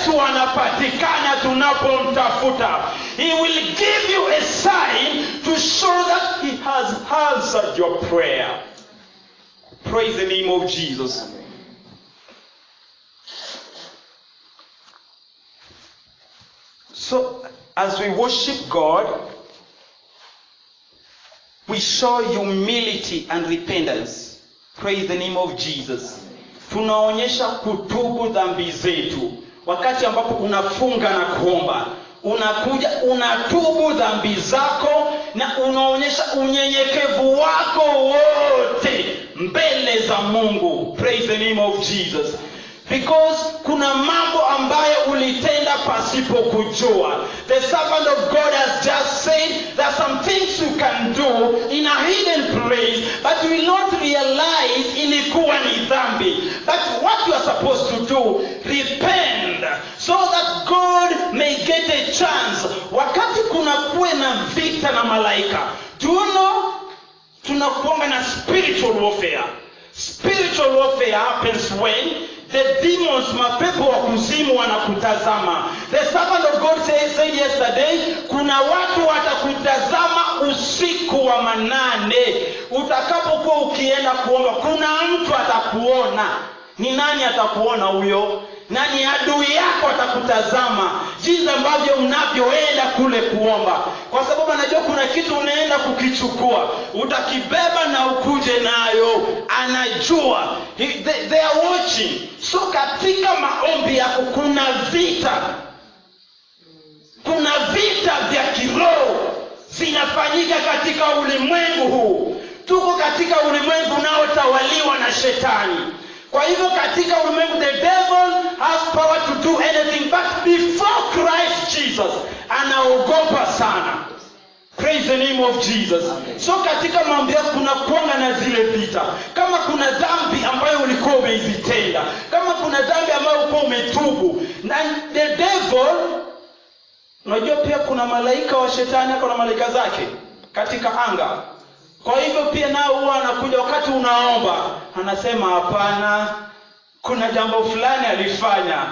wetu anapatikana tunapomtafuta. He will give you a sign to show that he has answered your prayer. Praise the name of Jesus. So, as we worship God, we show humility and repentance. Praise the name of Jesus. Tunaonyesha kutubu dhambi zetu. Wakati ambapo unafunga na kuomba, unakuja unatubu dhambi zako na unaonyesha unyenyekevu wako wote mbele za Mungu. Praise the name of Jesus. Because kuna mambo ambayo ulitenda pasipo kujua. The servant of God has just said that some things you can do in a hidden place, but you will not realize ilikuwa ni dhambi. But what you are supposed to do, repent, so that God may get a chance. Wakati kuna kuwe na vita na malaika, do you know, tunakuanga na spiritual warfare. Spiritual warfare happens when the demons, mapepo wa kuzimu wanakutazama. The servant of God said yesterday, kuna watu watakutazama usiku wa manane. Utakapokuwa ukienda kuomba, kuna mtu atakuona. Ni nani atakuona huyo? Nani? Adui yako atakutazama jinsi ambavyo unavyoenda kule kuomba, kwa sababu anajua kuna kitu unaenda kukichukua, utakibeba na ukuje nayo. Anajua, they are watching. So katika maombi yako kuna vita vya kiroho zinafanyika katika ulimwengu huu. Tuko katika ulimwengu unaotawaliwa na shetani. Kwa hivyo katika ulimwengu, the devil has power to do anything, but before Christ Jesus anaogopa sana. Praise the name of Jesus. So katika maombi yako kuna kuanga na zile vita. Kama kuna dhambi ambayo ulikuwa umeizitenda, kama kuna dhambi ambayo ulikuwa umetubu, na the devil, unajua pia kuna malaika wa shetani, kuna malaika zake katika anga. Kwa hivyo pia nao huwa anakuja wakati unaomba, anasema hapana, kuna jambo fulani alifanya.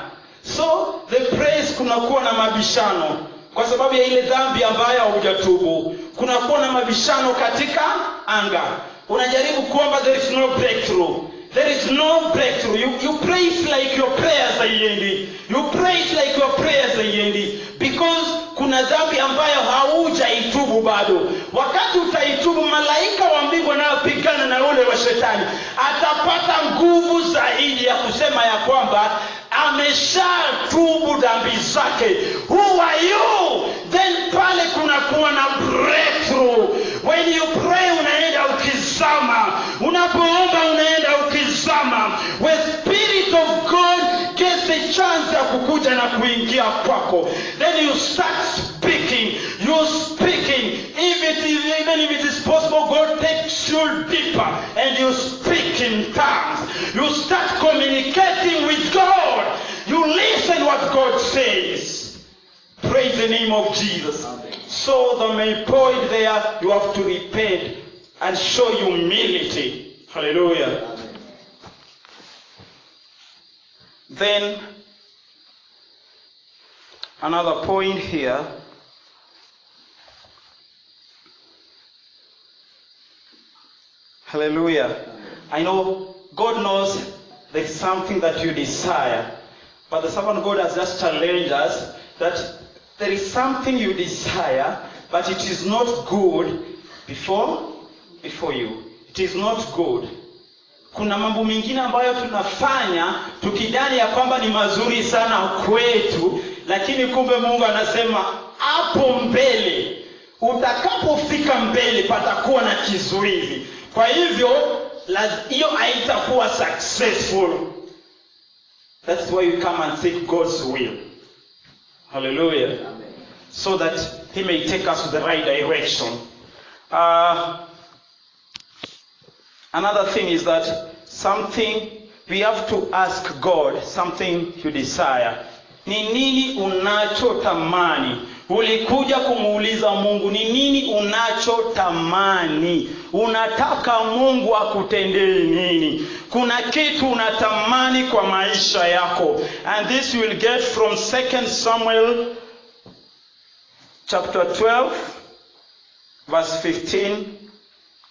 So the praise, kunakuwa na mabishano kwa sababu ya ile dhambi ambayo hujatubu. Kunakuwa na mabishano katika anga. Unajaribu kuomba, there is no breakthrough. There is no breakthrough. You praise like your prayers haiendi. You praise like your prayers haiendi. Because kuna dhambi ambayo haujaitubu bado. Wakati utaitubu, malaika wa mbingu anayopigana na ule wa shetani atapata nguvu zaidi ya kusema ya kwamba ameshatubu dhambi zake. Who are you? Then pale kunakuwa na breakthrough. When you pray unaenda ukizama. Unapoomba unaenda ukizama. When Spirit of God gets the chance ya kukuja na kuingia kwako, then you start speaking. You're speaking. Even if it is possible, God takes you deeper and you speak in tongues. You start communicating with God. You listen what God says. Praise the name of Jesus. Amen. So the main point there, you have to repent and show humility. Hallelujah. Amen. Then another point here. Hallelujah. I know God knows there's something that you desire, but the servant of God has just challenged us that there is something you desire, but it is not good before you. It is not good. Kuna mambo mengine ambayo tunafanya tukidhani ya kwamba ni mazuri sana kwetu, lakini kumbe Mungu anasema hapo mbele, utakapofika mbele patakuwa na kizuizi. Kwa hivyo hiyo haitakuwa successful. That's why we come and seek God's will. Hallelujah. Amen. So that he may take us to the right direction. Another thing is that something we have to ask God, something you desire. Ni nini unachotamani? Ulikuja kumuuliza Mungu ni nini unachotamani. Unataka Mungu akutendee nini? Kuna kitu unatamani kwa maisha yako. And this you will get from 2 Samuel chapter 12 verse 15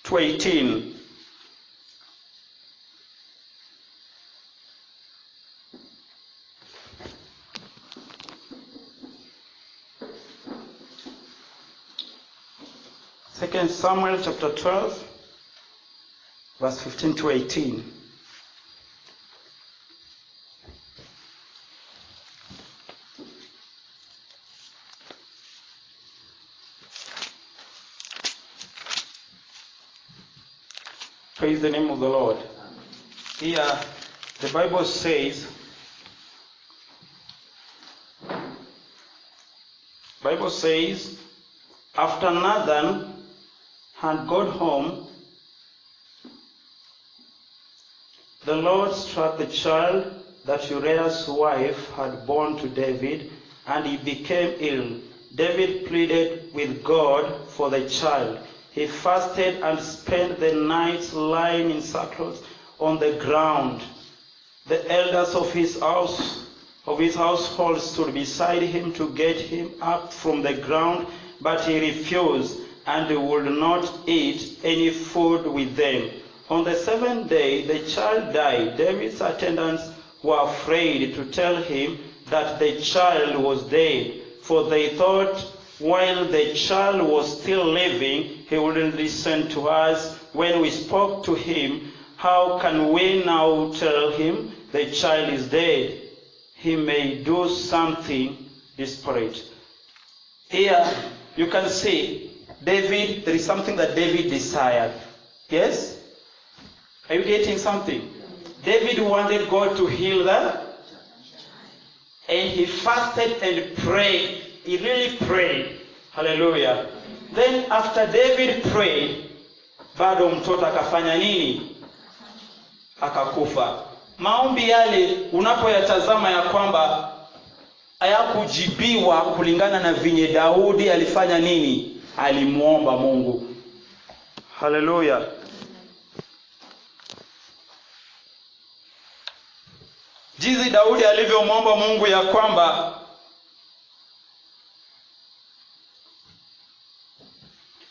to 18. Second Samuel chapter 12 verse 15 to 18. Praise the name of the Lord. Here the Bible says, after Nathan had gone home, the Lord struck the child that Uriah's wife had borne to David, and he became ill. David pleaded with God for the child. He fasted and spent the nights lying in sackcloth on the ground. The elders of his household stood beside him to get him up from the ground, but he refused and would not eat any food with them. On the 7th day, the child died. David's attendants were afraid to tell him that the child was dead, for they thought while the child was still living, he wouldn't listen to us when we spoke to him. How can we now tell him the child is dead? He may do something desperate. Here you can see David, there is something that David desired. Yes? Are you getting something? David wanted God to heal them. And he fasted and prayed. He really prayed. Hallelujah. Then after David prayed, bado mtoto akafanya nini? Akakufa. Maombi yale unapoyatazama ya kwamba hayakujibiwa kulingana na vinye Daudi alifanya nini? Alimuomba Mungu. Hallelujah. Jinsi Daudi alivyomwomba Mungu ya kwamba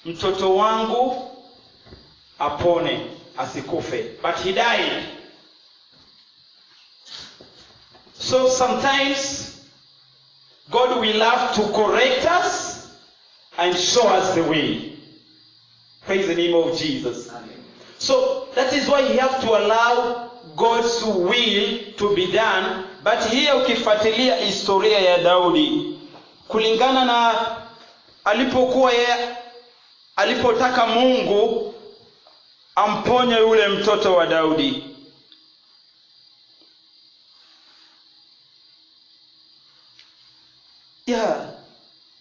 mtoto wangu apone, asikufe. But he died. So sometimes God will have to correct us and show us the way. Praise the name of Jesus. Amen. So that is why you have to allow God's will to be done. But here ukifuatilia historia ya Daudi, kulingana na alipotaka Mungu amponye yule mtoto wa Daudi,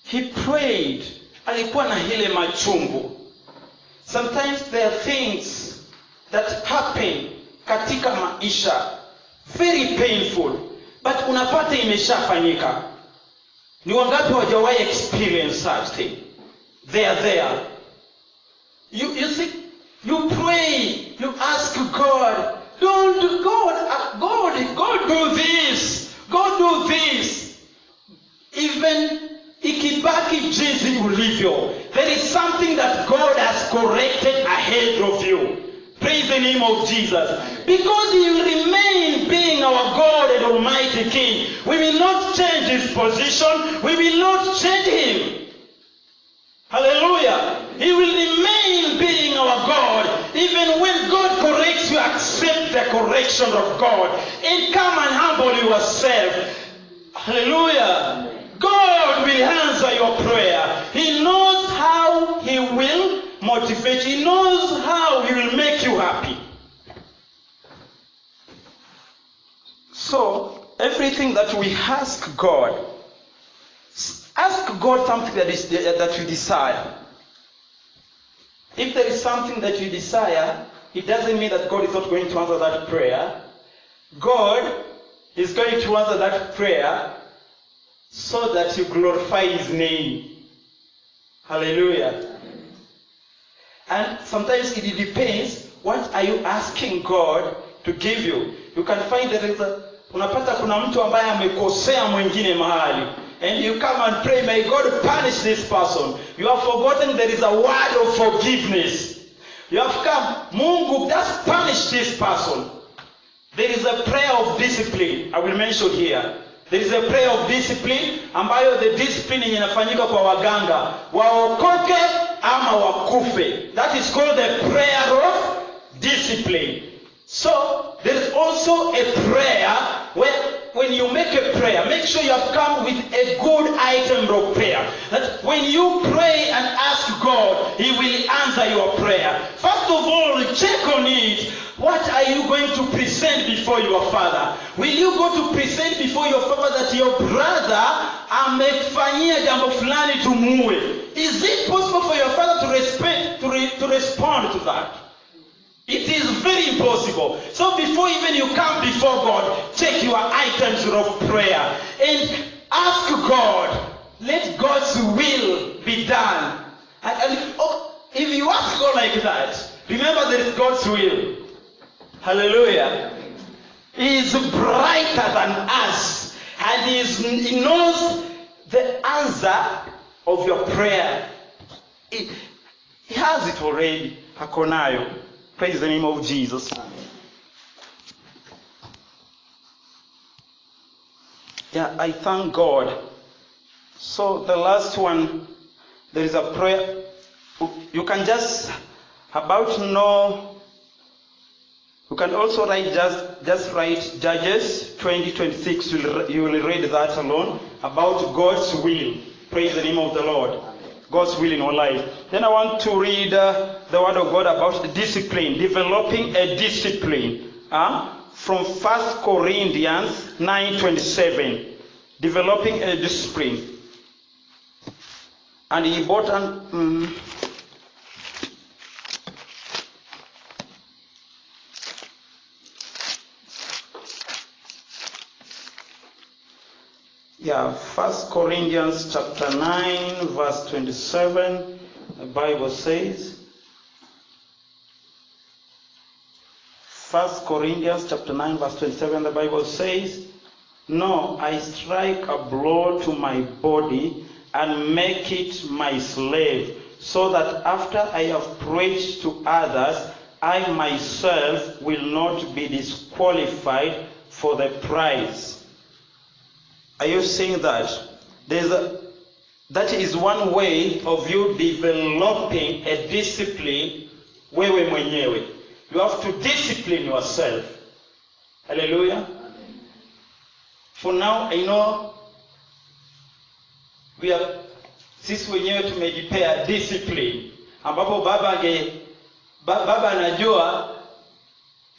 he prayed. Alikuwa na ile machungu. Sometimes there are things that happen katika maisha very painful, but unapata imeshafanyika. Ni wangapi hawajawahi experience such thing? They are there. You see, you pray, you ask God, God do this, God do this. Even ikibaki jinsi ulivyo, there is something that God has corrected ahead of you. Praise the name of Jesus. Because he will remain being our God and Almighty King. We will not change his position. We will not change him. Hallelujah. He will remain being our God. Even when God corrects you, accept the correction of God. And come and humble yourself. Hallelujah. God will answer your prayer. He knows how he will motivate. He knows how he will make you happy. So, everything that we ask God something that you desire. If there is something that you desire, it doesn't mean that God is not going to answer that prayer. God is going to answer that prayer so that you glorify his name. Hallelujah. And sometimes it depends, what are you asking God to give you? You can find that unapata kuna mtu ambaye amekosea mwingine mahali. And you come and pray, may God punish this person. You have forgotten there is a word of forgiveness. You have come, Mungu, just punish this person. There is a prayer of discipline. I will mention here. There is a prayer of discipline, ambayo the discipline inafanyika kwa waganga. Waokoke ama wakufe. That is called the prayer of discipline. So, there is also a prayer where when you make a prayer, make sure you have come with a good item of prayer. That when you pray and ask God, he will answer your prayer. First of all, check on it. What are you going to present before your Father? Will you go to present before your Father that your brother amefanyia jambo fulani tumuue? Is it possible for your Father to respond to that? It is very impossible. So before even you come before God, check your items of prayer and ask God, let God's will be done. And if you ask God like that, remember there is God's will. Hallelujah. He is brighter than us, and he knows the answer of your prayer. He has it already. Hakonayo. Praise the name of Jesus. Yeah, I thank God. So the last one, there is a prayer. You can just about know. You can also write just write Judges 20:26. You will read that alone about God's will. Praise the name of the Lord. God's will in our life. Then I want to read the word of God about discipline, developing a discipline. From 1 Corinthians 9:27. Developing a discipline. And he bought an... Yeah, 1 Corinthians chapter 9, verse 27, the Bible says. 1 Corinthians chapter 9, verse 27, the Bible says, no, I strike a blow to my body and make it my slave, so that after I have preached to others, I myself will not be disqualified for the prize. Are you saying that? That is one way of you developing a discipline. Wewe mwenyewe. You have to discipline yourself. Hallelujah. For now, I know sisi wenyewe tumejipea discipline. Ambapo baba anajua,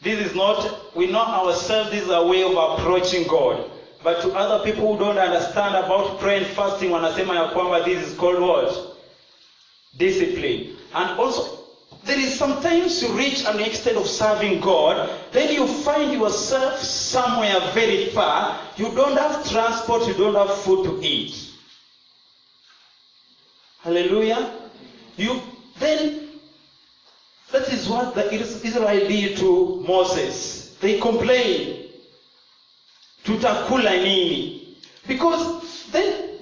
this is not, we know ourselves, this is a way of approaching God. But to other people who don't understand about prayer and fasting, wanasema ya kwamba this is called what? Discipline. And also, there is sometimes you reach an extent of serving God, then you find yourself somewhere very far. You don't have transport, you don't have food to eat. Hallelujah. Then, that is what the Israelites did to Moses. They complained. Tutakula nini? Because then,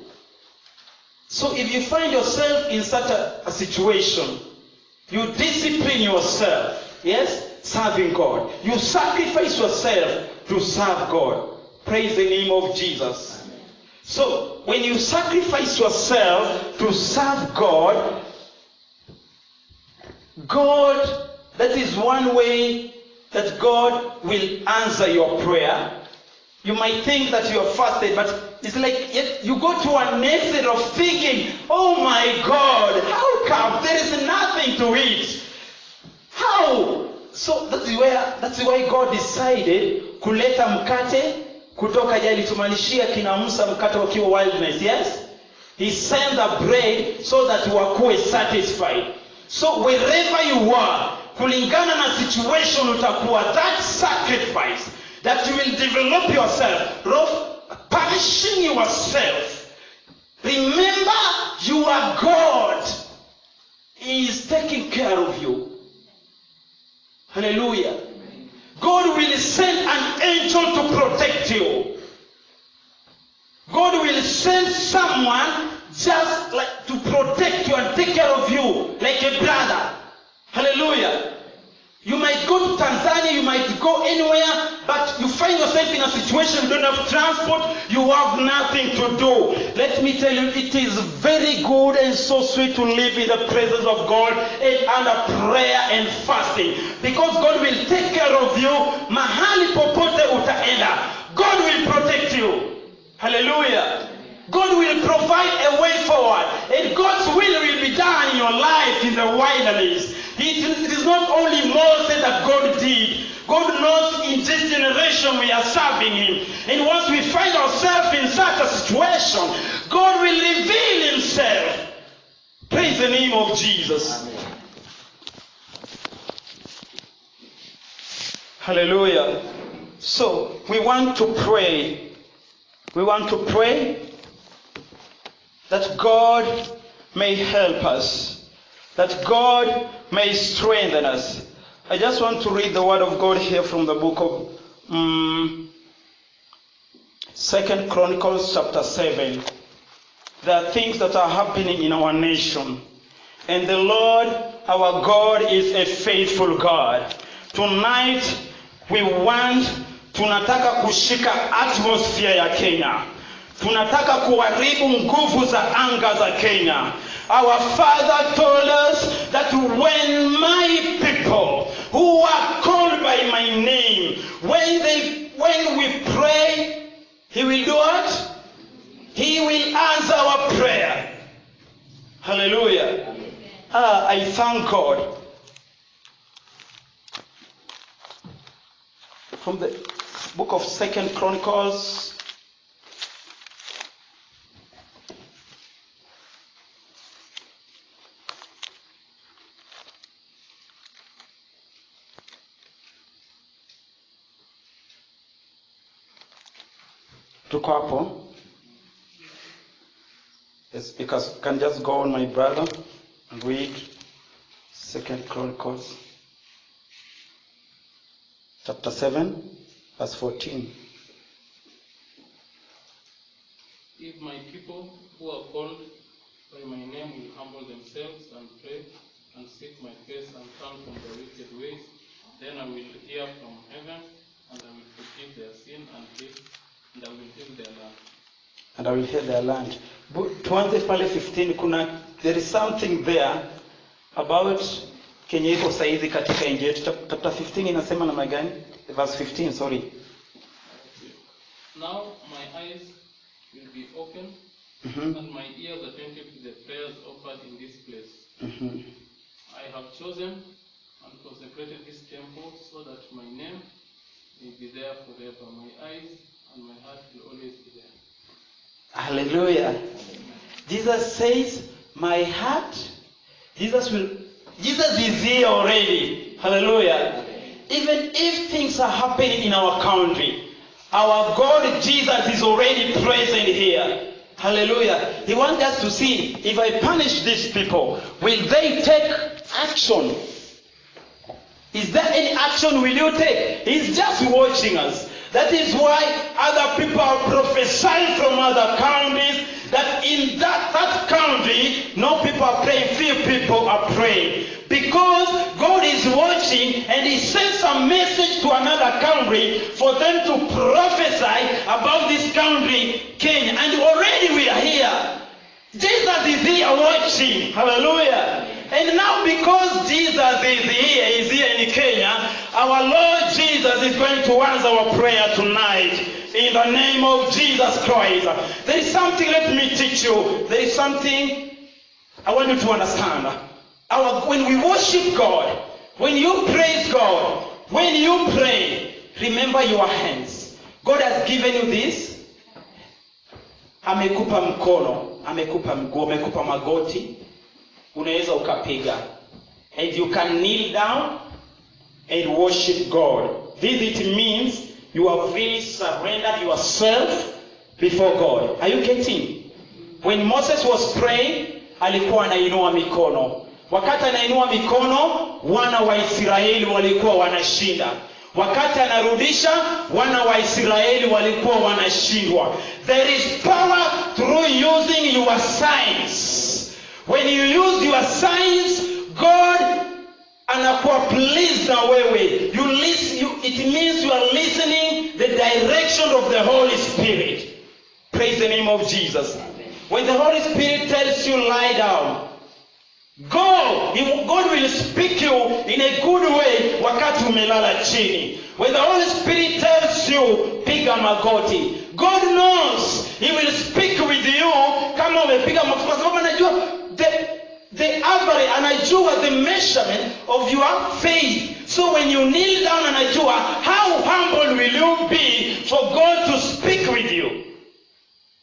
so if you find yourself in such a situation, you discipline yourself, yes, serving God. You sacrifice yourself to serve God. Praise the name of Jesus. So, when you sacrifice yourself to serve God, that is one way that God will answer your prayer. You might think that you are fasted, but it's like you go to a method of thinking, oh my God, how come there is nothing to eat? How? So that's why God decided kuleta mkate kutoka jali tumanishia kina Musa mkate wakiwa wilderness, yes? He sent the bread so that wakuwe satisfied. So wherever you are, kulingana na situation utakuwa, that sacrifice, that you will develop yourself, punishing yourself taking care of you. Hallelujah. God will send an angel to protect you. God will send someone just like to protect you and take care of you like a brother. Hallelujah. You might go to Tanzania, you might go anywhere, but you find yourself in a situation you don't have transport, you have nothing to do. Let me tell you, it is very good and so sweet to live in the presence of God and under prayer and fasting. Because God will take care of you. Mahali popote utaenda, God will protect you. Hallelujah. God will provide a way forward. And God's will be done in your life in the wilderness. It is not only Moses that God did. God knows in this generation we are serving Him. And once we find ourselves in such a situation, God will reveal Himself. Praise the name of Jesus. Amen. Hallelujah. So, we want to pray. We want to pray that God may help us, that God may strengthen us. I just want to read the word of God here from the book of 2 Chronicles chapter 7. There are things that are happening in our nation. And the Lord, our God, is a faithful God. Tonight, tunataka kushika atmosphere ya Kenya. Tunataka kuharibu nguvu za anga za Kenya. Our Father told us that when my people who are called by my name, when we pray, He will do what? He will answer our prayer. Hallelujah. I thank God. From the book of 2 Chronicles, tuko hapo. Yes, you can just go on, my brother, and read 2 Chronicles chapter 7, verse 14. If my people who are called by my name will humble themselves and pray and seek my face and turn from their wicked ways, then I will hear from heaven, and I will forgive their sin and I will heal their land. And I will heal their land. Tuanze pale 15, there is something there about Kenya iko saizi katika nchi yetu. Chapter 15 inasema namna gani? Verse 15, sorry. Now my eyes will be open and my ears attentive to the prayers offered in this place. I have chosen and consecrated this temple so that my name may be there forever. My eyes and my heart will always be there. Hallelujah. Jesus says, my heart, Jesus is here already. Hallelujah. Even if things are happening in our country, our God Jesus is already present here. Hallelujah. He wants us to see, if I punish these people, will they take action? Is there any action will you take? He's just watching us. That is why other people are prophesying from other counties that in that country, no people are praying, few people are praying. Because God is watching and He sends a message to another country for them to prophesy about this country, Kenya. And already we are here. Jesus is here watching. Hallelujah. And now because Jesus is here in Kenya, our Lord Jesus is going to answer our prayer tonight. In the name of Jesus Christ. There is something, let me teach you. There is something I want you to understand. When we worship God, when you praise God, when you pray, remember your hands. God has given you this. Amekupa mkono, amekupa mguu, amekupa magoti. Unaweza ukapiga. And you can kneel down and worship God. This it means you have really surrendered yourself before God. Are you getting? When Moses was praying, alikuwa anainua mikono. Wakati anainua mikono, wana wa Israeli walikuwa wanashinda. Wakati anarudisha, wana wa Israeli walikuwa wanashindwa. There is power through using your signs. When you use your signs, God anakuwa pleased na wewe. You listen, it means you are listening the direction of the Holy Spirit. Praise the name of Jesus. When the Holy Spirit tells you lie down, go. God will speak you in a good way wakati umelala chini. When the Holy Spirit tells you piga magoti, God knows He will speak with you kama umepiga magoti, kwa sababu anajua the average, anajua the measurement of your faith. So when you kneel down, anajua how humble will you be for God to speak with you.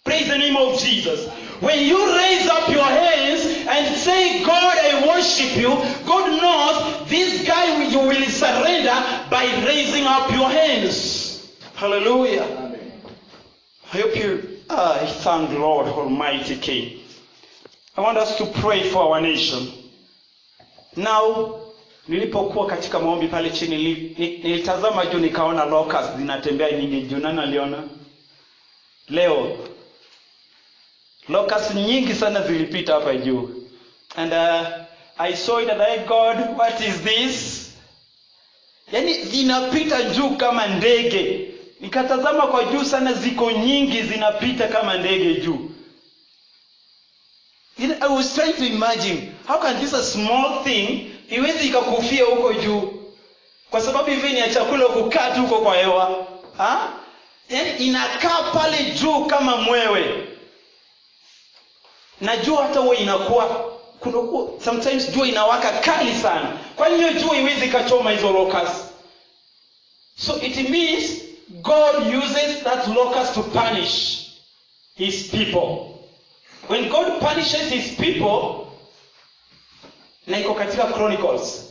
Praise the name of Jesus. When you raise up your hands and say, God, I worship you, God knows this guy you will surrender by raising up your hands. Hallelujah. Amen. I hope I thank Lord Almighty King. I want us to pray for our nation. Now, nilipokuwa katika maombi pale chini, nilitazama juu nikaona locusts zinatembea nyingi juu. Nani aliona? Leo locusts nyingi sana zilipita hapa juu. And I saw it and I, God, what is this? Yani zinapita juu kama ndege. Nikatazama kwa juu sana, ziko nyingi zinapita kama ndege juu. I was trying to imagine, how can this a small thing iwezi ikakufia huko juu? Kwa sababu hivi ni ya chakula kukaa tu huko kwa hewa. Yani inakaa pale juu kama mwewe. Na jua hata huwa inakuwa, sometimes jua inawaka kali sana. Kwa hiyo jua iwezi kachoma hizo locusts. So it means God uses that locust to punish His people. When God punishes His people, na iko katika Chronicles.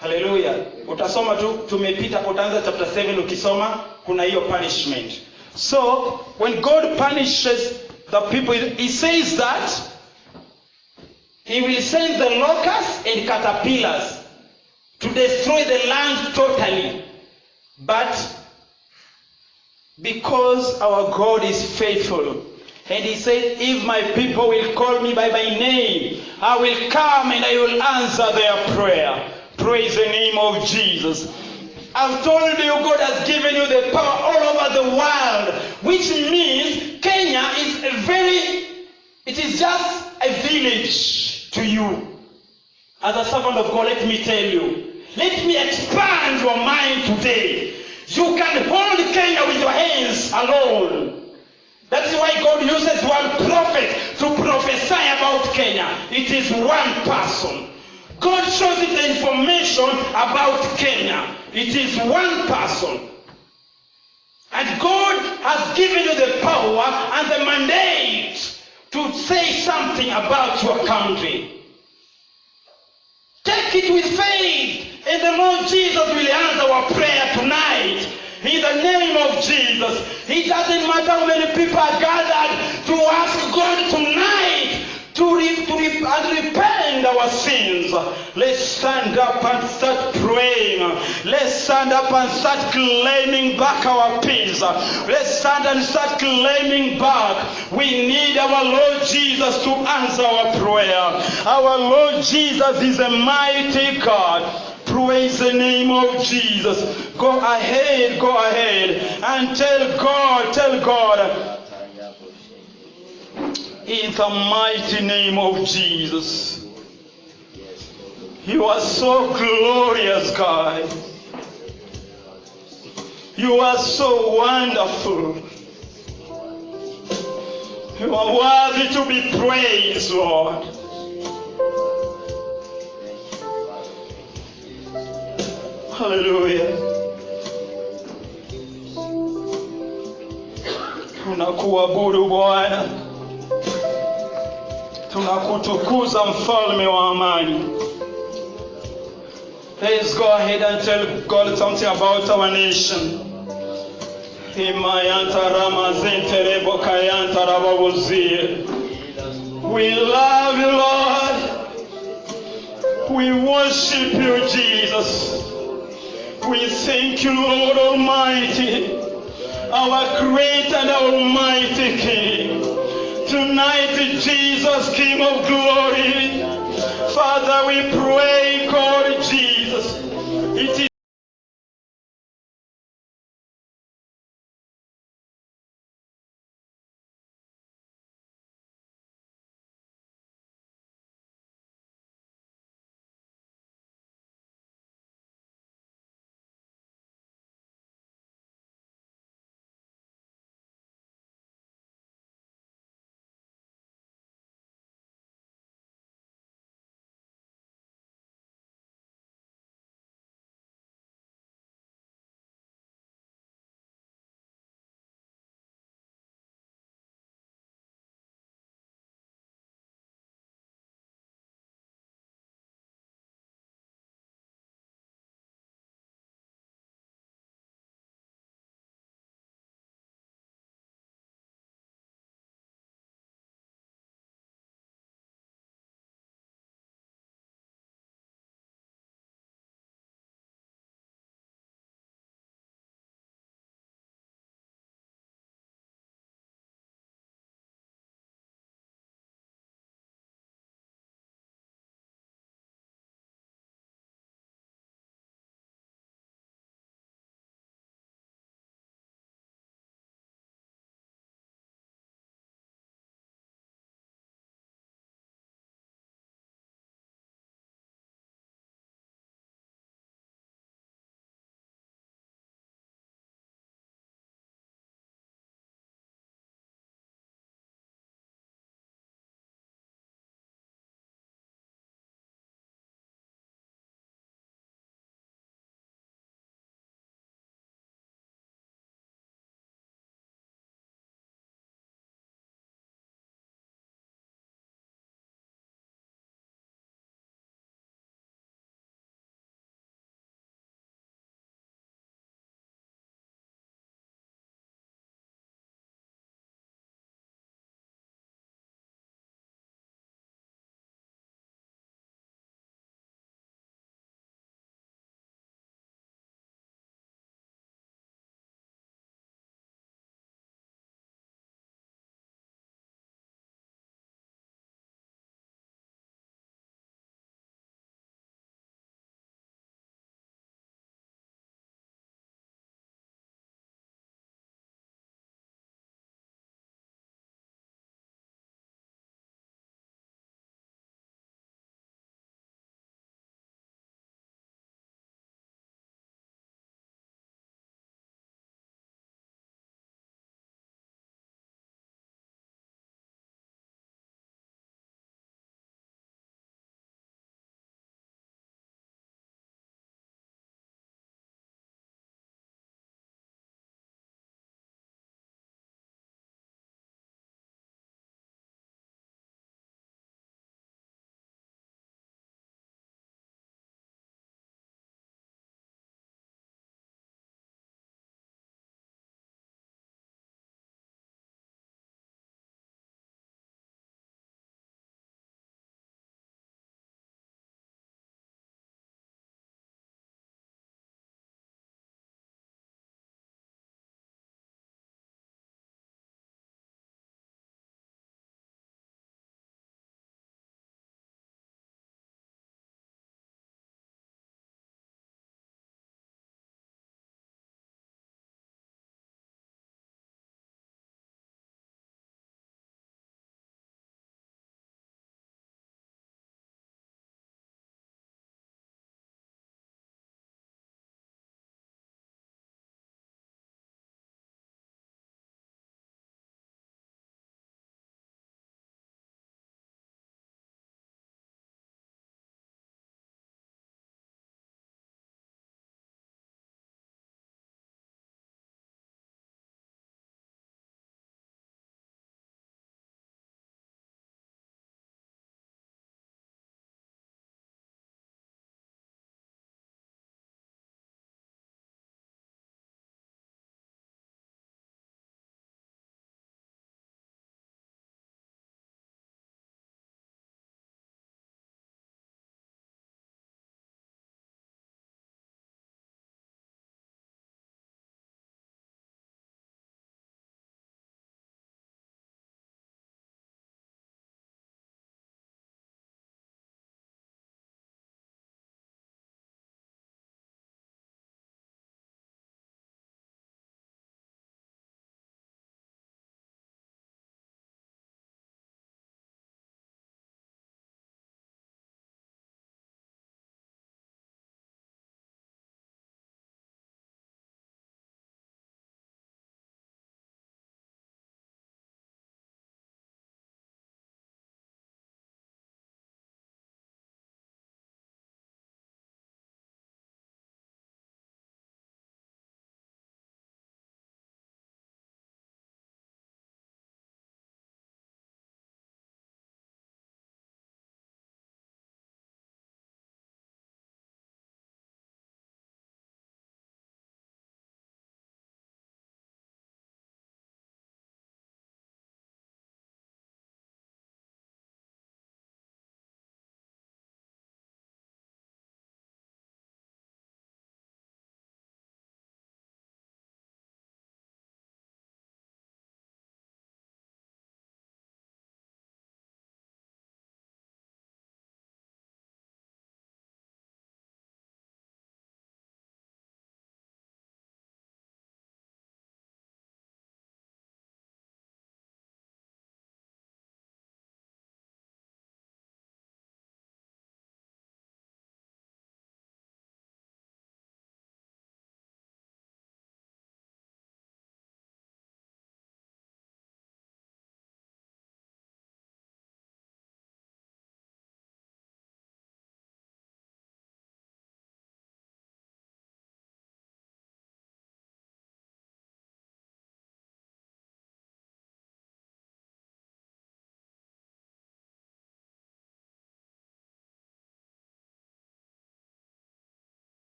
Hallelujah. Utasoma tu, tumepita utaanza chapter 7 ukisoma, kuna hiyo punishment. So, when God punishes the people, He says that He will send the locusts and caterpillars to destroy the land totally. But because our God is faithful, and He said, if my people will call me by my name, I will come and I will answer their prayer. Praise the name of Jesus. I've told you, God has given you the power all over the world, which means Kenya is it is just a village to you. As a servant of God, let me tell you, let me expand your mind today. You can hold Kenya with your hands alone. That's why God uses one prophet to prophesy about Kenya. It is one person. God shows you the information about Kenya. It is one person. And God has given you the power and the mandate to say something about your country. Take it with faith, and the Lord Jesus will answer our prayer tonight. In the name of Jesus. It doesn't matter how many people are gathered to ask God tonight to repent our sins. Let's stand up and start praying. Let's stand up and start claiming back our peace. Let's stand and start claiming back. We need our Lord Jesus to answer our prayer. Our Lord Jesus is a mighty God. Praise the name of Jesus. Go ahead and tell God, in the mighty name of Jesus. You are so glorious, God. You are so wonderful. You are worthy to be praised, Lord. Hallelujah. Tunakuabudu Bwana. Tunakutukuza mfalme wa amani. Let's go ahead and tell God something about our nation. We love you, Lord. We worship you, Jesus. We thank you, Lord Almighty, our great and almighty King. Tonight, Jesus, King of glory, Father, we pray, God,